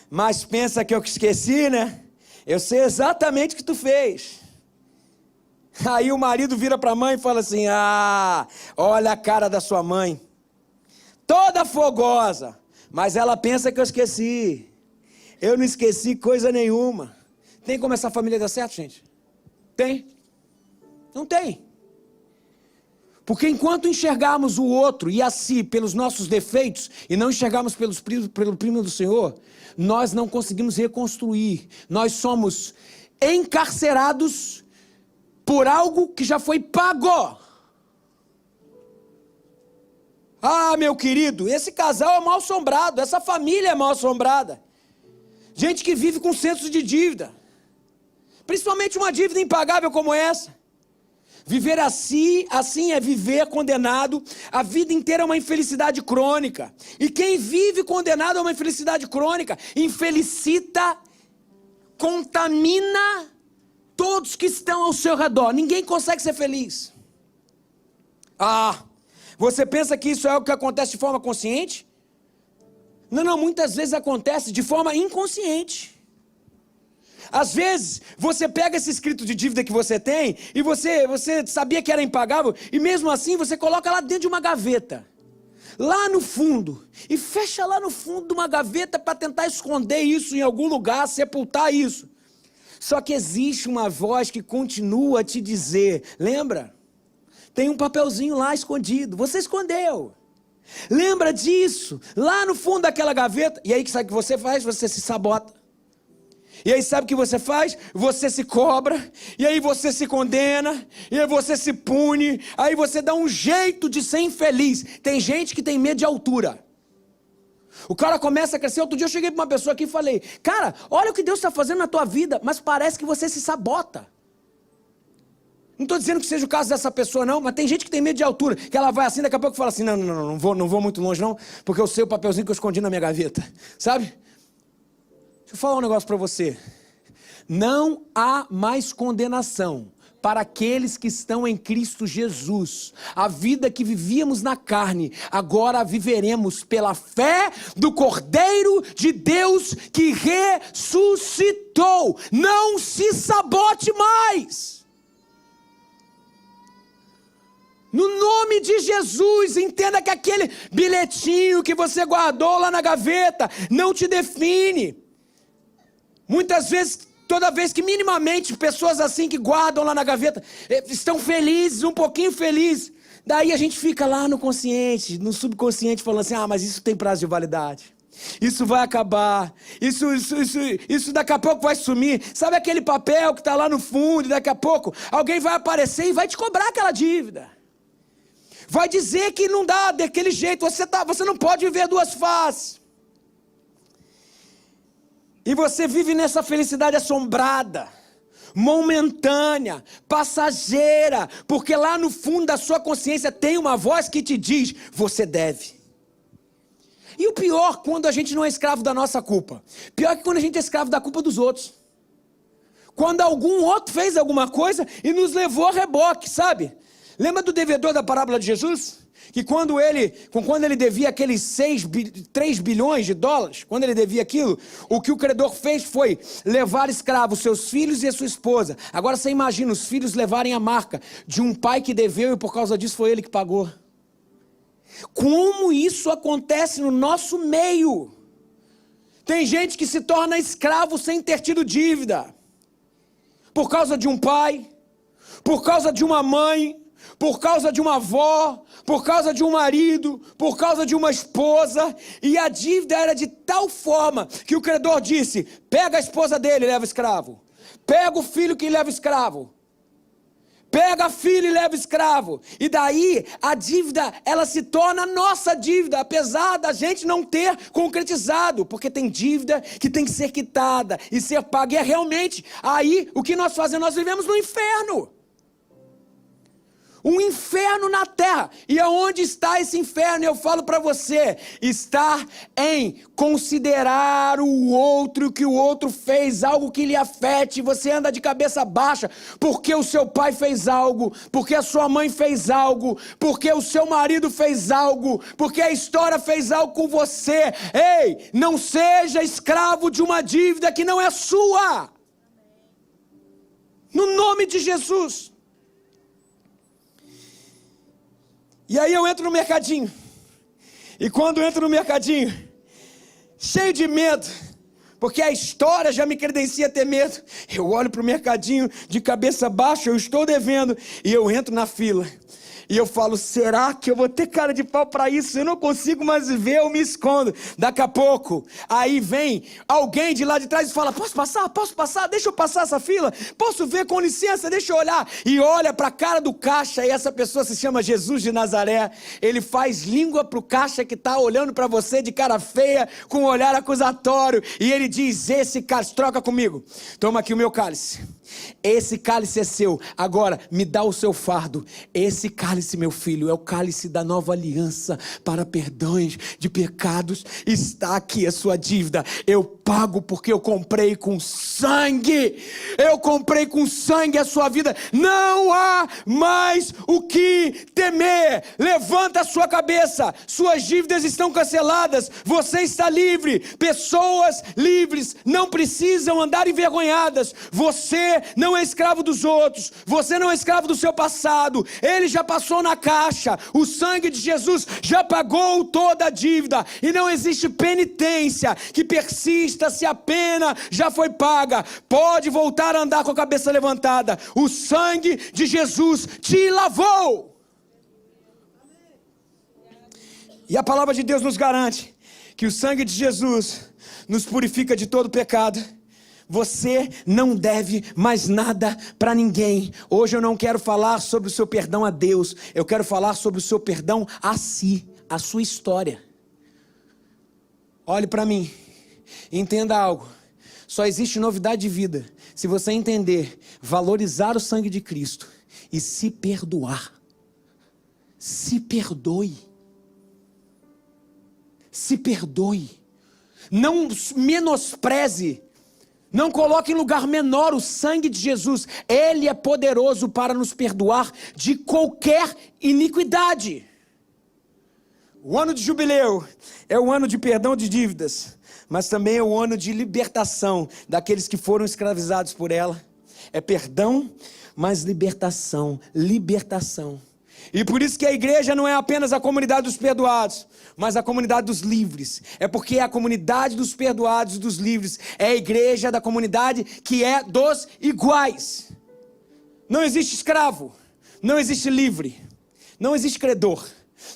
mas pensa que eu esqueci, né? Eu sei exatamente o que tu fez. Aí o marido vira para a mãe e fala assim: olha a cara da sua mãe, toda fogosa, mas ela pensa que eu esqueci. Eu não esqueci coisa nenhuma. Tem como essa família dar certo, gente? Tem? Não tem. Porque enquanto enxergarmos o outro e a si pelos nossos defeitos e não enxergarmos pelo primo do Senhor, nós não conseguimos reconstruir. Nós somos encarcerados por algo que já foi pago. Meu querido, esse casal é mal assombrado, essa família é mal assombrada. Gente que vive com senso de dívida. Principalmente uma dívida impagável como essa. Viver assim é viver condenado. A vida inteira é uma infelicidade crônica. E quem vive condenado a uma infelicidade crônica, infelicita, contamina todos que estão ao seu redor. Ninguém consegue ser feliz. Você pensa que isso é algo que acontece de forma consciente? Não, muitas vezes acontece de forma inconsciente. Às vezes, você pega esse escrito de dívida que você tem, e você sabia que era impagável, e mesmo assim você coloca lá dentro de uma gaveta, lá no fundo, e fecha lá no fundo de uma gaveta para tentar esconder isso em algum lugar, sepultar isso. Só que existe uma voz que continua a te dizer, lembra? Tem um papelzinho lá escondido, você escondeu. Lembra disso, lá no fundo daquela gaveta. E aí sabe o que você faz? Você se sabota. E aí sabe o que você faz? Você se cobra, e aí você se condena, e aí você se pune, aí você dá um jeito de ser infeliz. Tem gente que tem medo de altura. O cara começa a crescer. Outro dia eu cheguei para uma pessoa aqui e falei: cara, olha o que Deus está fazendo na tua vida, mas parece que você se sabota. Não estou dizendo que seja o caso dessa pessoa não, mas tem gente que tem medo de altura, que ela vai assim, daqui a pouco fala assim: não vou muito longe não, porque eu sei o papelzinho que eu escondi na minha gaveta, sabe? Deixa eu falar um negócio para você. Não há mais condenação para aqueles que estão em Cristo Jesus. A vida que vivíamos na carne, agora a viveremos pela fé do Cordeiro de Deus que ressuscitou. Não se sabote mais. No nome de Jesus, entenda que aquele bilhetinho que você guardou lá na gaveta não te define. Muitas vezes, toda vez que minimamente pessoas assim que guardam lá na gaveta estão felizes, um pouquinho felizes, daí a gente fica lá no consciente, no subconsciente falando assim: mas isso tem prazo de validade, isso vai acabar, isso daqui a pouco vai sumir. Sabe aquele papel que está lá no fundo e daqui a pouco alguém vai aparecer e vai te cobrar aquela dívida. Vai dizer que não dá daquele jeito, você não pode viver duas faces. E você vive nessa felicidade assombrada, momentânea, passageira, porque lá no fundo da sua consciência tem uma voz que te diz: você deve. E o pior, quando a gente não é escravo da nossa culpa. Pior que quando a gente é escravo da culpa dos outros. Quando algum outro fez alguma coisa e nos levou a reboque, sabe? Lembra do devedor da parábola de Jesus? Que quando ele devia aqueles 3 bilhões de dólares, quando ele devia aquilo, o que o credor fez foi levar escravos, seus filhos e a sua esposa. Agora você imagina os filhos levarem a marca de um pai que deveu e por causa disso foi ele que pagou. Como isso acontece no nosso meio? Tem gente que se torna escravo sem ter tido dívida. Por causa de um pai, por causa de uma mãe, por causa de uma avó, por causa de um marido, por causa de uma esposa, e a dívida era de tal forma que o credor disse: pega a esposa dele e leva escravo, pega o filho que leva escravo, pega a filha e leva escravo, e daí a dívida ela se torna nossa dívida, apesar da gente não ter concretizado, porque tem dívida que tem que ser quitada e ser paga, e é realmente aí o que nós fazemos, nós vivemos no inferno. um inferno na terra. E aonde está esse inferno? Eu falo para você, está em considerar o outro, que o outro fez algo que lhe afete. Você anda de cabeça baixa porque o seu pai fez algo, porque a sua mãe fez algo, porque o seu marido fez algo, porque a história fez algo com você. Ei, não seja escravo de uma dívida que não é sua. No nome de Jesus. E aí eu entro no mercadinho. E quando eu entro no mercadinho, cheio de medo, porque a história já me credencia a ter medo, eu olho para o mercadinho de cabeça baixa, eu estou devendo, e eu entro na fila. E eu falo, será que eu vou ter cara de pau para isso? Eu não consigo mais ver, eu me escondo. Daqui a pouco, aí vem alguém de lá de trás e fala, posso passar? Posso passar? Deixa eu passar essa fila? Posso ver? Com licença, deixa eu olhar. E olha para a cara do caixa, e essa pessoa se chama Jesus de Nazaré. Ele faz língua para o caixa que está olhando para você de cara feia, com um olhar acusatório. E ele diz, esse cálice, troca comigo. Toma aqui o meu cálice. Esse cálice é seu, agora me dá o seu fardo. Esse cálice, meu filho, é o cálice da nova aliança para perdões de pecados. Está aqui a sua dívida, eu pago porque eu comprei com sangue. Eu comprei com sangue a sua vida. Não há mais o que temer. Levanta a sua cabeça, suas dívidas estão canceladas, você está livre. Pessoas livres não precisam andar envergonhadas. Você não é escravo dos outros, você não é escravo do seu passado. Ele já passou na caixa, o sangue de Jesus já pagou toda a dívida, e não existe penitência que persista se a pena já foi paga. Pode voltar a andar com a cabeça levantada, o sangue de Jesus te lavou. E a palavra de Deus nos garante que o sangue de Jesus nos purifica de todo pecado. Você não deve mais nada para ninguém. Hoje eu não quero falar sobre o seu perdão a Deus, eu quero falar sobre o seu perdão a si, a sua história. Olhe para mim, entenda algo. Só existe novidade de vida se você entender, valorizar o sangue de Cristo e se perdoar. Se perdoe. Se perdoe. Não menospreze. Não coloque em lugar menor o sangue de Jesus. Ele é poderoso para nos perdoar de qualquer iniquidade. O ano de jubileu é o ano de perdão de dívidas, mas também é o ano de libertação daqueles que foram escravizados por ela. É perdão, mas libertação, libertação. E por isso que a igreja não é apenas a comunidade dos perdoados, mas a comunidade dos livres. É porque a comunidade dos perdoados e dos livres é a igreja da comunidade que é dos iguais. Não existe escravo, não existe livre, não existe credor,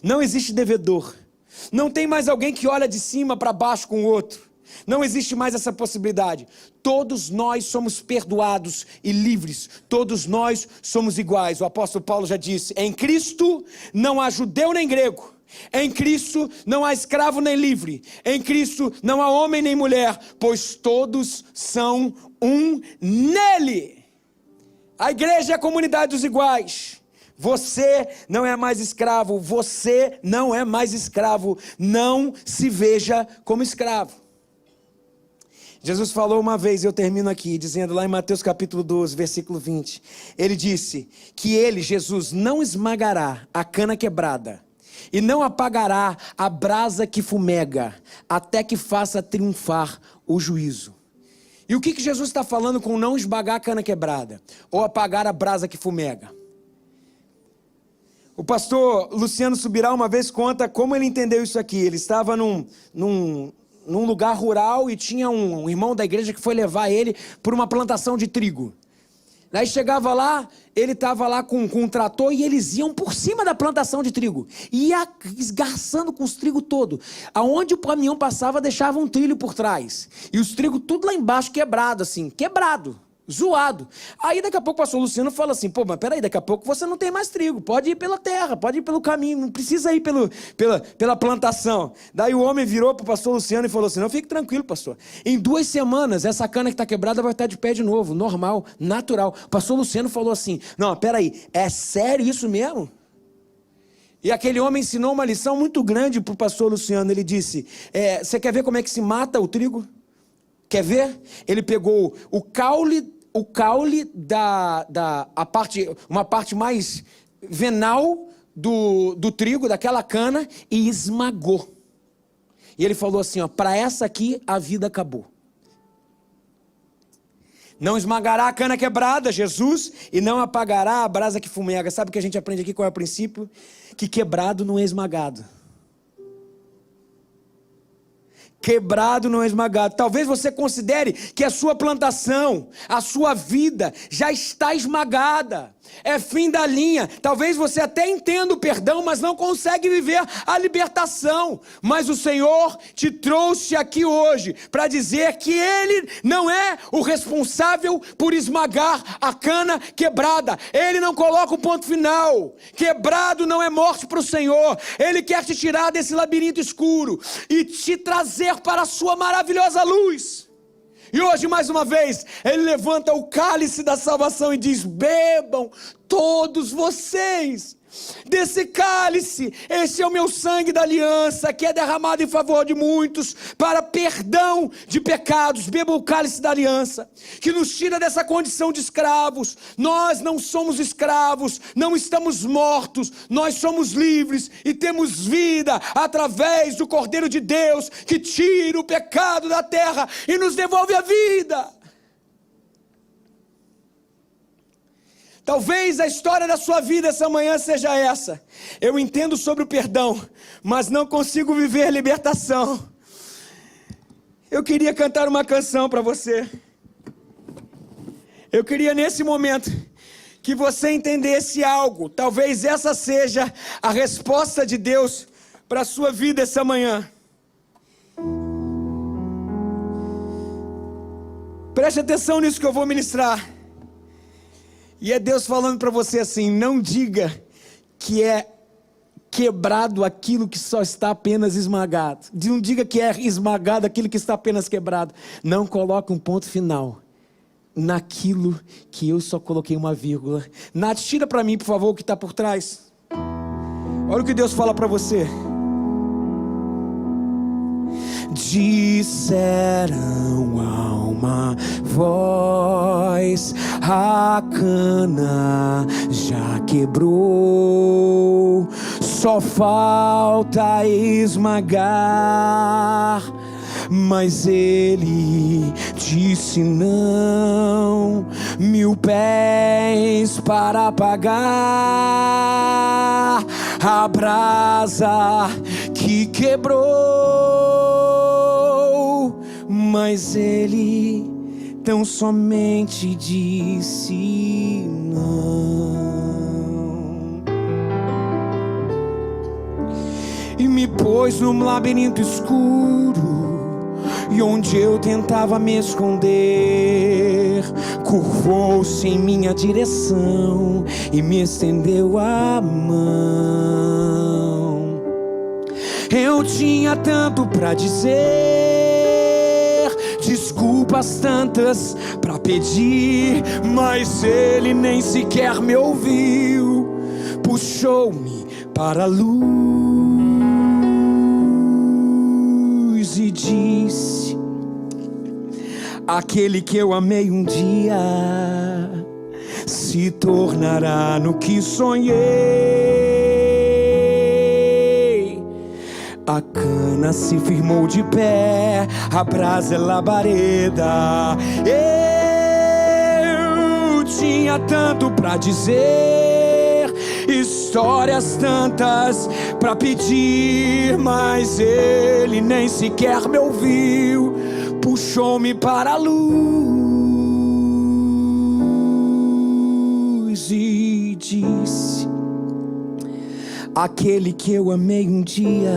não existe devedor. Não tem mais alguém que olha de cima para baixo com o outro. Não existe mais essa possibilidade. Todos nós somos perdoados e livres. Todos nós somos iguais. O apóstolo Paulo já disse, em Cristo não há judeu nem grego. Em Cristo não há escravo nem livre. Em Cristo não há homem nem mulher, pois todos são um nele. A igreja é a comunidade dos iguais. Você não é mais escravo. Você não é mais escravo. Não se veja como escravo. Jesus falou uma vez, eu termino aqui, dizendo lá em Mateus capítulo 12, versículo 20. Ele disse que ele, Jesus, não esmagará a cana quebrada e não apagará a brasa que fumega, até que faça triunfar o juízo. E o que Jesus está falando com não esmagar a cana quebrada ou apagar a brasa que fumega? O pastor Luciano Subirá uma vez conta como ele entendeu isso aqui. Ele estava num lugar rural e tinha um irmão da igreja que foi levar ele por uma plantação de trigo. Aí chegava lá, ele estava lá com um trator e eles iam por cima da plantação de trigo. Ia esgarçando com os trigos todo. Aonde o caminhão passava, deixava um trilho por trás. E os trigos tudo lá embaixo quebrado assim, quebrado. zoado. Aí daqui a pouco o pastor Luciano fala assim, pô, mas peraí, daqui a pouco você não tem mais trigo, pode ir pela terra, pode ir pelo caminho, não precisa ir pela plantação. Daí o homem virou para o pastor Luciano e falou assim, não, fique tranquilo, pastor, em 2 semanas essa cana que está quebrada vai estar de pé de novo, normal, natural. O pastor Luciano falou assim, não, peraí, é sério isso mesmo? E aquele homem ensinou uma lição muito grande para o pastor Luciano. Ele disse, você quer ver como é que se mata o trigo? Quer ver? Ele pegou o caule uma parte mais venal do trigo, daquela cana, e esmagou. E ele falou assim, para essa aqui a vida acabou. Não esmagará a cana quebrada, Jesus, e não apagará a brasa que fumega. Sabe o que a gente aprende aqui? Qual é o princípio? Que quebrado não é esmagado. Quebrado não é esmagado. Talvez você considere que a sua plantação, a sua vida já está esmagada. É fim da linha. Talvez você até entenda o perdão, mas não consegue viver a libertação. Mas o Senhor te trouxe aqui hoje para dizer que Ele não é o responsável por esmagar a cana quebrada. Ele não coloca o ponto final. Quebrado não é morte para o Senhor. Ele quer te tirar desse labirinto escuro e te trazer para a sua maravilhosa luz. E hoje, mais uma vez, Ele levanta o cálice da salvação e diz, bebam todos vocês desse cálice, esse é o meu sangue da aliança, que é derramado em favor de muitos, para perdão de pecados. Beba o cálice da aliança, que nos tira dessa condição de escravos. Nós não somos escravos, não estamos mortos, nós somos livres e temos vida através do Cordeiro de Deus, que tira o pecado da terra e nos devolve a vida. Talvez a história da sua vida essa manhã seja essa. Eu entendo sobre o perdão, mas não consigo viver a libertação. Eu queria cantar uma canção para você. Eu queria nesse momento que você entendesse algo. Talvez essa seja a resposta de Deus para a sua vida essa manhã. Preste atenção nisso que eu vou ministrar. E é Deus falando para você assim, não diga que é quebrado aquilo que só está apenas esmagado. Não diga que é esmagado aquilo que está apenas quebrado. Não coloque um ponto final naquilo que eu só coloquei uma vírgula. Nath, tira para mim, por favor, o que está por trás. Olha o que Deus fala para você. Disseram a uma voz, a cana já quebrou, só falta esmagar. Mas ele disse não, 1000 pés para apagar a brasa que quebrou. Mas ele tão somente disse não. E me pôs num labirinto escuro, e onde eu tentava me esconder, curvou-se em minha direção e me estendeu a mão. Eu tinha tanto pra dizer, desculpas tantas pra pedir, mas ele nem sequer me ouviu. Puxou-me para a luz e disse: aquele que eu amei um dia se tornará no que sonhei. A cana se firmou de pé, a brasa é labareda. Eu tinha tanto pra dizer, histórias tantas pra pedir, mas ele nem sequer me ouviu. Puxou-me para a luz e disse: aquele que eu amei um dia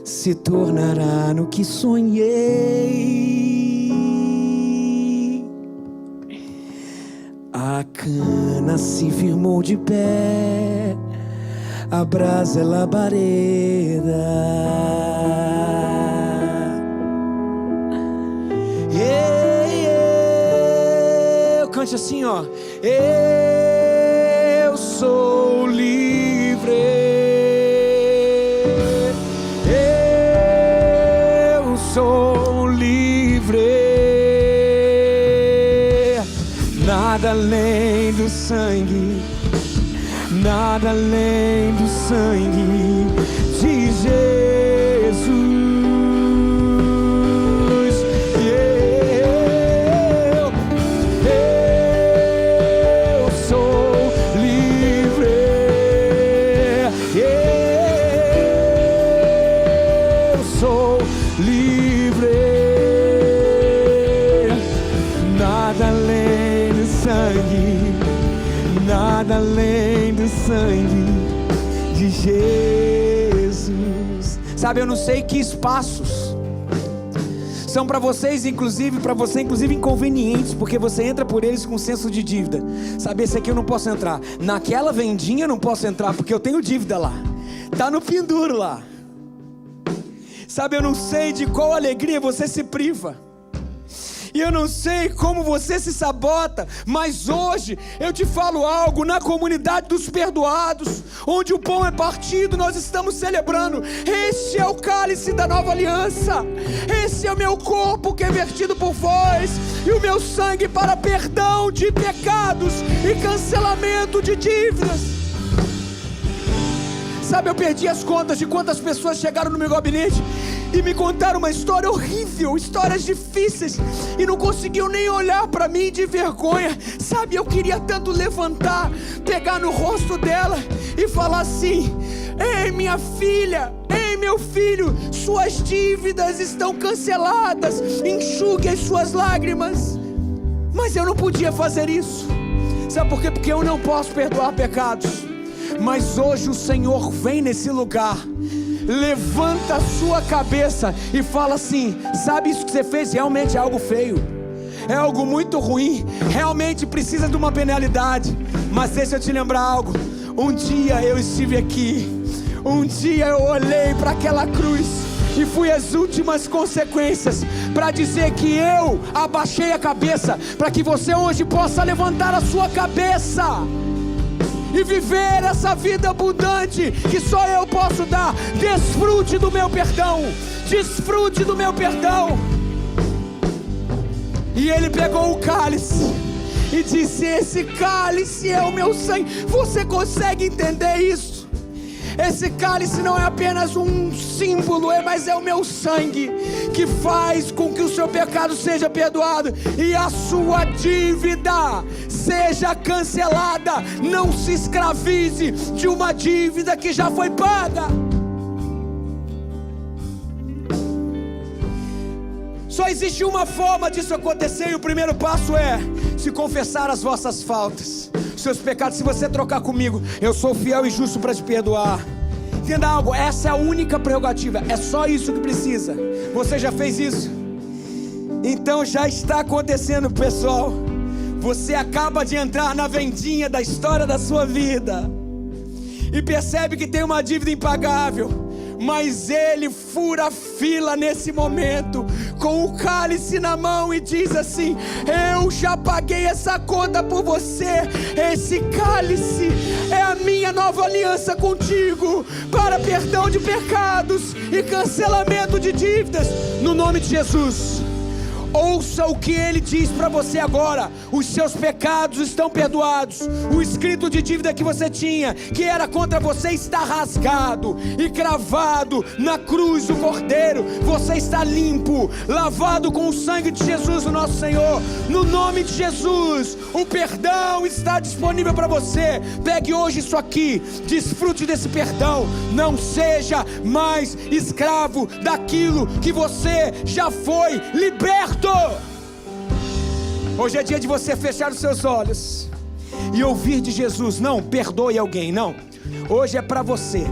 se tornará no que sonhei. cana se firmou de pé, a brasa é labareda. Cante assim, ó. Eu sou livre. Eu sou livre. Nada além do sangue. Nada além do sangue de Jesus. Nada além do sangue de Jesus. Sabe, eu não sei que espaços são para vocês, inclusive, para você, inclusive, inconvenientes, porque você entra por eles com senso de dívida. Sabe, esse aqui eu não posso entrar. Naquela vendinha eu não posso entrar, porque eu tenho dívida lá. Tá no penduro lá. Sabe, eu não sei de qual alegria você se priva. E eu não sei como você se sabota, mas hoje eu te falo algo. Na comunidade dos perdoados, onde o pão é partido, nós estamos celebrando. Este é o cálice da nova aliança. Esse é o meu corpo que é vertido por vós, e o meu sangue para perdão de pecados e cancelamento de dívidas. Sabe, eu perdi as contas de quantas pessoas chegaram no meu gabinete e me contaram uma história horrível, histórias difíceis, e não conseguiam nem olhar para mim de vergonha. Sabe, eu queria tanto levantar, pegar no rosto dela e falar assim: ei, minha filha, ei, meu filho, suas dívidas estão canceladas, enxugue as suas lágrimas. Mas eu não podia fazer isso. Sabe por quê? Porque eu não posso perdoar pecados. Mas hoje o Senhor vem nesse lugar, levanta a sua cabeça e fala assim: sabe, isso que você fez realmente é algo feio, é algo muito ruim, realmente precisa de uma penalidade. Mas deixa eu te lembrar algo. Um dia eu estive aqui, um dia eu olhei para aquela cruz e fui às últimas consequências para dizer que eu abaixei a cabeça, para que você hoje possa levantar a sua cabeça e viver essa vida abundante que só eu posso dar. Desfrute do meu perdão, desfrute do meu perdão. E ele pegou o cálice e disse: esse cálice é o meu sangue. Você consegue entender isso? Esse cálice não é apenas um símbolo, mas é o meu sangue, que faz com que o seu pecado seja perdoado e a sua dívida seja cancelada. Não se escravize de uma dívida que já foi paga. Só existe uma forma disso acontecer, e o primeiro passo é se confessar as vossas faltas, seus pecados. Se você trocar comigo, eu sou fiel e justo para te perdoar. Entenda algo, essa é a única prerrogativa, é só isso que precisa. Você já fez isso? Então já está acontecendo, pessoal. Você acaba de entrar na vendinha da história da sua vida e percebe que tem uma dívida impagável. Mas ele fura a fila nesse momento, com o cálice na mão, e diz assim: eu já paguei essa conta por você. Esse cálice é a minha nova aliança contigo, para perdão de pecados e cancelamento de dívidas. No nome de Jesus, ouça o que ele diz para você agora: os seus pecados estão perdoados. O escrito de dívida que você tinha, que era contra você, está rasgado e cravado na cruz do Cordeiro. Você está limpo, lavado com o sangue de Jesus, o nosso Senhor. No nome de Jesus, o perdão está disponível para você. Pegue hoje isso aqui, desfrute desse perdão. Não seja mais escravo daquilo que você já foi liberto. Hoje é dia de você fechar os seus olhos e ouvir de Jesus. Não perdoe alguém, não. Hoje é para você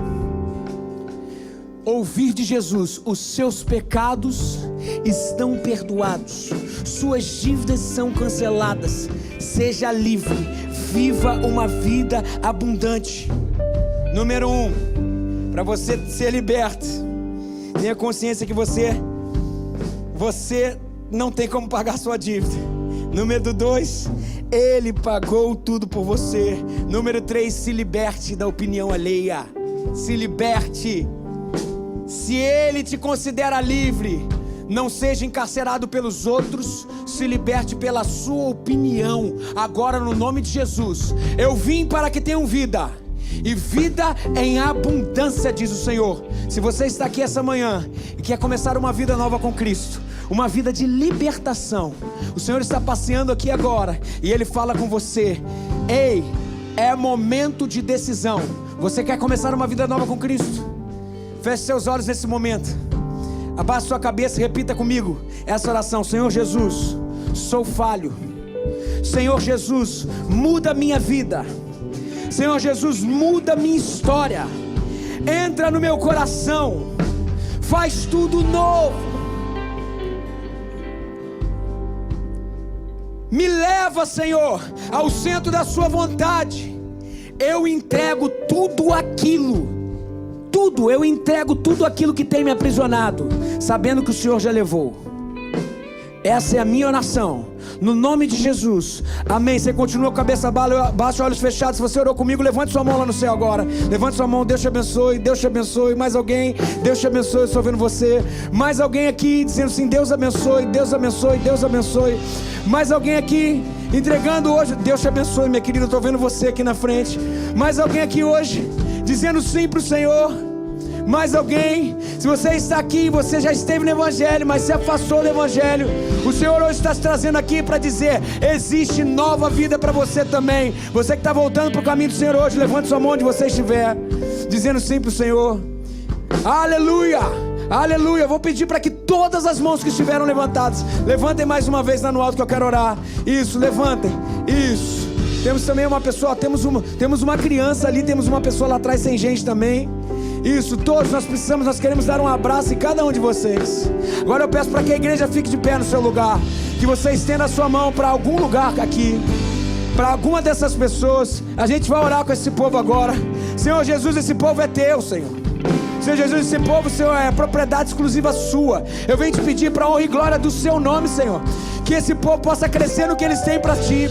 ouvir de Jesus: os seus pecados estão perdoados, suas dívidas são canceladas. Seja livre, viva uma vida abundante. Número 1, para você ser liberto, tenha consciência que você não tem como pagar sua dívida. Número 2, Ele pagou tudo por você. Número 3, se liberte da opinião alheia. Se liberte. Se Ele te considera livre, não seja encarcerado pelos outros, se liberte pela sua opinião. Agora, no nome de Jesus, eu vim para que tenham vida, e vida em abundância, diz o Senhor. Se você está aqui essa manhã e quer começar uma vida nova com Cristo, uma vida de libertação, o Senhor está passeando aqui agora e Ele fala com você: ei, é momento de decisão. Você quer começar uma vida nova com Cristo? Feche seus olhos nesse momento, abaixe sua cabeça e repita comigo essa oração: Senhor Jesus, sou falho. Senhor Jesus, muda minha vida. Senhor Jesus, muda minha história. Entra no meu coração, faz tudo novo. Me leva, Senhor, ao centro da sua vontade. Eu entrego tudo aquilo, eu entrego tudo aquilo que tem me aprisionado, sabendo que o Senhor já levou. Essa é a minha oração, no nome de Jesus, amém. Você continua com a cabeça baixa, olhos fechados. Se você orou comigo, levante sua mão lá no céu agora. Levante sua mão, Deus te abençoe, Deus te abençoe. Mais alguém? Deus te abençoe, eu estou vendo você. Mais alguém aqui dizendo assim: Deus abençoe, Deus abençoe, Deus abençoe. Mais alguém aqui entregando hoje: Deus te abençoe, minha querida, eu estou vendo você aqui na frente. Mais alguém aqui hoje dizendo sim para o Senhor? Mais alguém? Se você está aqui, você já esteve no Evangelho, mas se afastou do Evangelho, o Senhor hoje está te trazendo aqui para dizer: existe nova vida para você também. Você que está voltando para o caminho do Senhor hoje, levante sua mão onde você estiver, dizendo sim para o Senhor. Aleluia, aleluia. Eu vou pedir para que todas as mãos que estiveram levantadas, levantem mais uma vez lá no alto, que eu quero orar. Isso, levantem, isso. Temos também uma pessoa, temos uma criança ali, temos uma pessoa lá atrás sem gente também. Isso, todos nós queremos dar um abraço em cada um de vocês. Agora eu peço para que a igreja fique de pé no seu lugar, que você estenda a sua mão para algum lugar aqui, para alguma dessas pessoas. A gente vai orar com esse povo agora. Senhor Jesus, esse povo é teu, Senhor. Senhor Jesus, esse povo, Senhor, é propriedade exclusiva sua. Eu venho te pedir para a honra e glória do seu nome, Senhor, que esse povo possa crescer no que eles têm para ti,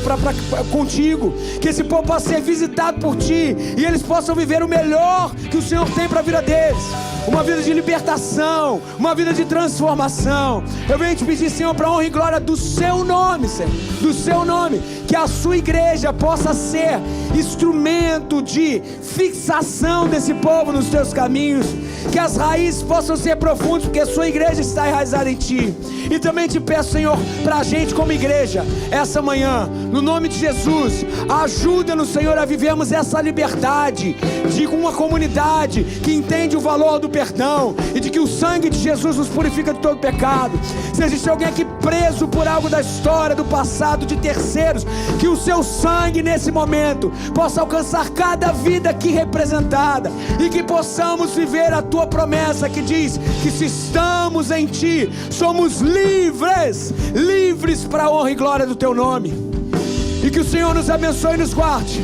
contigo. Que esse povo possa ser visitado por ti e eles possam viver o melhor que o Senhor tem para a vida deles. Uma vida de libertação, uma vida de transformação. Eu venho te pedir, Senhor, para a honra e glória do seu nome, Senhor, do seu nome, que a sua igreja possa ser instrumento de fixação desse povo nos teus caminhos, que as raízes possam ser profundas, porque a sua igreja está enraizada em ti. E também te peço, Senhor, para a gente como igreja, essa manhã, no nome de Jesus, ajuda-nos, Senhor, a vivermos essa liberdade de uma comunidade que entende o valor do perdão e de que o sangue de Jesus nos purifica de todo pecado. Se existe alguém aqui preso por algo da história, do passado, de terceiros, que o seu sangue nesse momento possa alcançar cada vida aqui representada, e que possamos viver a tua promessa que diz que se estamos em ti, somos livres para a honra e glória do teu nome. E que o Senhor nos abençoe e nos guarde,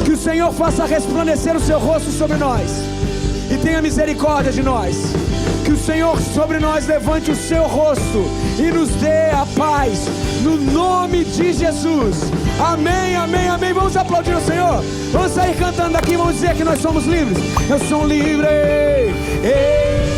que o Senhor faça resplandecer o seu rosto sobre nós e tenha misericórdia de nós. Que o Senhor sobre nós levante o seu rosto e nos dê a paz, no nome de Jesus. Amém, amém, amém. Vamos aplaudir o Senhor. Vamos sair cantando daqui, vamos dizer que nós somos livres. Eu sou livre. Ei.